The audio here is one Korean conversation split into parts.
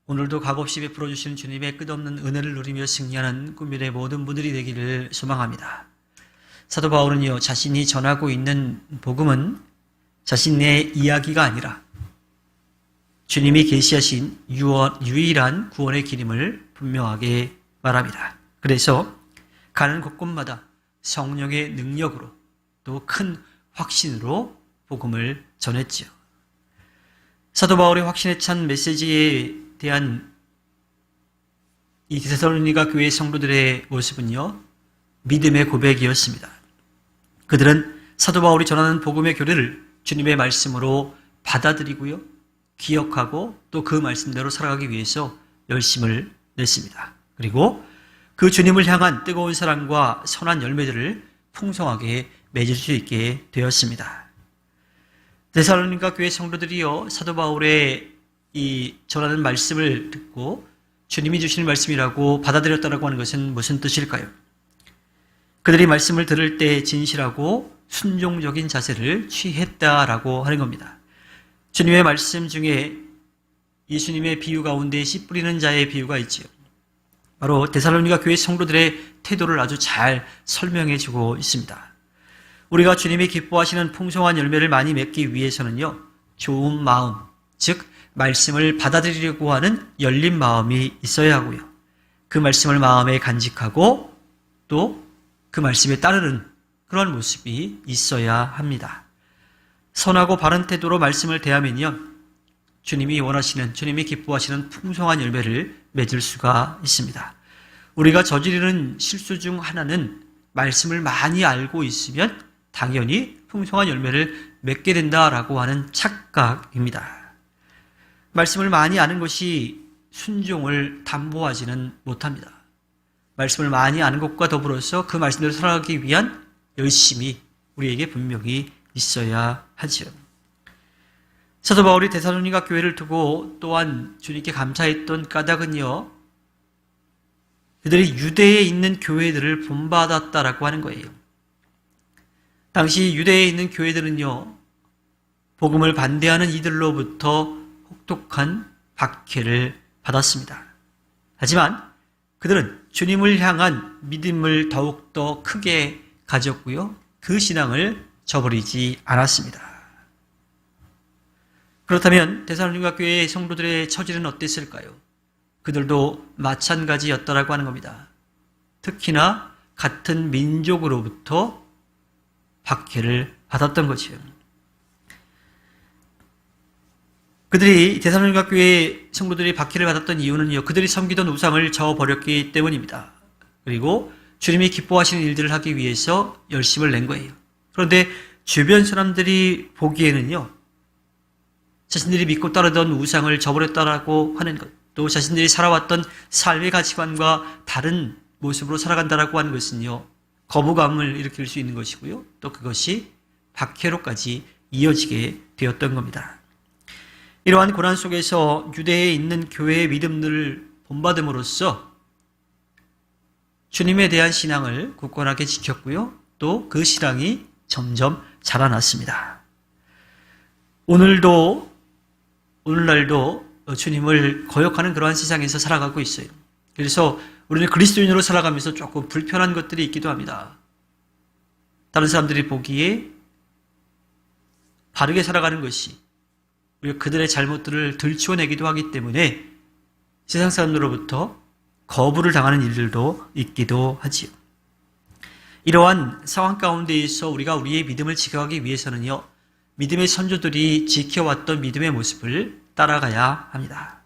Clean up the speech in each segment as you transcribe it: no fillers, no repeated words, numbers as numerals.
오늘도 값없이 베풀어 주시는 주님의 끝없는 은혜를 누리며 승리하는 꿈밀의 모든 분들이 되기를 소망합니다. 사도 바울은요, 자신이 전하고 있는 복음은 자신의 이야기가 아니라 주님이 계시하신 유일한 구원의 길임을 분명하게 말합니다. 그래서 가는 곳곳마다 성령의 능력으로 또 큰 확신으로 복음을 전했지요. 사도 바울의 확신에 찬 메시지에 대한 이 데살로니가 교회 성도들의 모습은요, 믿음의 고백이었습니다. 그들은 사도 바울이 전하는 복음의 교리를 주님의 말씀으로 받아들이고요, 기억하고 또 그 말씀대로 살아가기 위해서 열심을 냈습니다. 그리고 그 주님을 향한 뜨거운 사랑과 선한 열매들을 풍성하게 맺을 수 있게 되었습니다. 데살로니가 교회 성도들이요, 사도 바울의 이 전하는 말씀을 듣고 주님이 주시는 말씀이라고 받아들였다라고 하는 것은 무슨 뜻일까요? 그들이 말씀을 들을 때 진실하고 순종적인 자세를 취했다라고 하는 겁니다. 주님의 말씀 중에 예수님의 비유 가운데 씨 뿌리는 자의 비유가 있지요. 바로 데살로니가 교회 성도들의 태도를 아주 잘 설명해 주고 있습니다. 우리가 주님이 기뻐하시는 풍성한 열매를 많이 맺기 위해서는요, 좋은 마음, 즉 말씀을 받아들이려고 하는 열린 마음이 있어야 하고요, 그 말씀을 마음에 간직하고 또 그 말씀에 따르는 그런 모습이 있어야 합니다. 선하고 바른 태도로 말씀을 대하면요, 주님이 원하시는, 주님이 기뻐하시는 풍성한 열매를 맺을 수가 있습니다. 우리가 저지르는 실수 중 하나는 말씀을 많이 알고 있으면 당연히 풍성한 열매를 맺게 된다라고 하는 착각입니다. 말씀을 많이 아는 것이 순종을 담보하지는 못합니다. 말씀을 많이 아는 것과 더불어서 그 말씀대로 살아가기 위한 열심이 우리에게 분명히 있어야 하죠. 사도 바울이 데살로니가 교회를 두고 또한 주님께 감사했던 까닭은요, 그들이 유대에 있는 교회들을 본받았다라고 하는 거예요. 당시 유대에 있는 교회들은요, 복음을 반대하는 이들로부터 혹독한 박해를 받았습니다. 하지만 그들은 주님을 향한 믿음을 더욱더 크게 가졌고요, 그 신앙을 저버리지 않았습니다. 그렇다면 데살로니가 교회의 성도들의 처지는 어땠을까요? 그들도 마찬가지였다라고 하는 겁니다. 특히나 같은 민족으로부터 박해를 받았던 거지요. 그들이 데살로니가 교회 성도들이 박해를 받았던 이유는요, 그들이 섬기던 우상을 저어버렸기 때문입니다. 그리고 주님이 기뻐하시는 일들을 하기 위해서 열심을 낸 거예요. 그런데 주변 사람들이 보기에는요, 자신들이 믿고 따르던 우상을 저버렸다라고 하는 것, 또 자신들이 살아왔던 삶의 가치관과 다른 모습으로 살아간다라고 하는 것은요, 거부감을 일으킬 수 있는 것이고요, 또 그것이 박해로까지 이어지게 되었던 겁니다. 이러한 고난 속에서 유대에 있는 교회의 믿음들을 본받음으로써 주님에 대한 신앙을 굳건하게 지켰고요, 또 그 신앙이 점점 자라났습니다. 오늘날도 주님을 거역하는 그러한 세상에서 살아가고 있어요. 그래서 우리는 그리스도인으로 살아가면서 조금 불편한 것들이 있기도 합니다. 다른 사람들이 보기에 바르게 살아가는 것이 우리가 그들의 잘못들을 들추어내기도 하기 때문에 세상 사람들로부터 거부를 당하는 일들도 있기도 하지요. 이러한 상황 가운데에서 우리가 우리의 믿음을 지켜가기 위해서는요, 믿음의 선조들이 지켜왔던 믿음의 모습을 따라가야 합니다.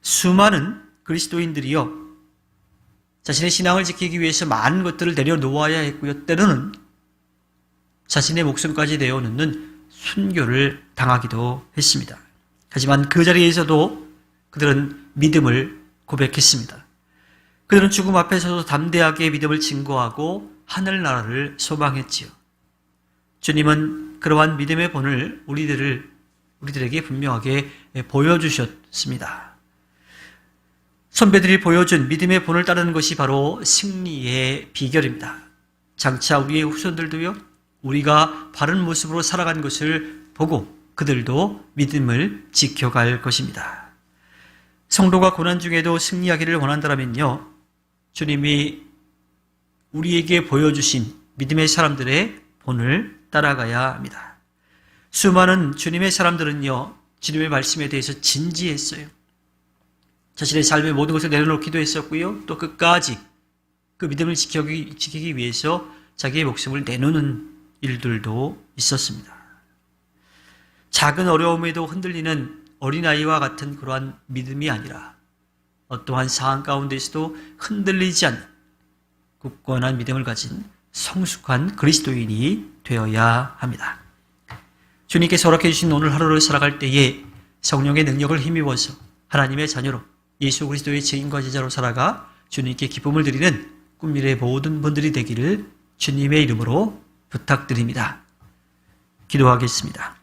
수많은 그리스도인들이요, 자신의 신앙을 지키기 위해서 많은 것들을 내려놓아야 했고요, 때로는 자신의 목숨까지 내어놓는 순교를 당하기도 했습니다. 하지만 그 자리에서도 그들은 믿음을 고백했습니다. 그들은 죽음 앞에서도 담대하게 믿음을 증거하고 하늘나라를 소망했지요. 주님은 그러한 믿음의 본을 우리들에게 분명하게 보여주셨습니다. 선배들이 보여준 믿음의 본을 따르는 것이 바로 승리의 비결입니다. 장차 우리의 후손들도요, 우리가 바른 모습으로 살아간 것을 보고 그들도 믿음을 지켜갈 것입니다. 성도가 고난 중에도 승리하기를 원한다면요, 주님이 우리에게 보여주신 믿음의 사람들의 본을 따라가야 합니다. 수많은 주님의 사람들은요, 주님의 말씀에 대해서 진지했어요. 자신의 삶의 모든 것을 내려놓기도 했었고요, 또 끝까지 그 믿음을 지키기 위해서 자기의 목숨을 내놓는 일들도 있었습니다. 작은 어려움에도 흔들리는 어린아이와 같은 그러한 믿음이 아니라 어떠한 상황 가운데서도 흔들리지 않는 굳건한 믿음을 가진 성숙한 그리스도인이 되어야 합니다. 주님께서 허락해 주신 오늘 하루를 살아갈 때에 성령의 능력을 힘입어서 하나님의 자녀로 예수 그리스도의 증인과 제자로 살아가 주님께 기쁨을 드리는 꿈미래의 모든 분들이 되기를 주님의 이름으로 부탁드립니다. 기도하겠습니다.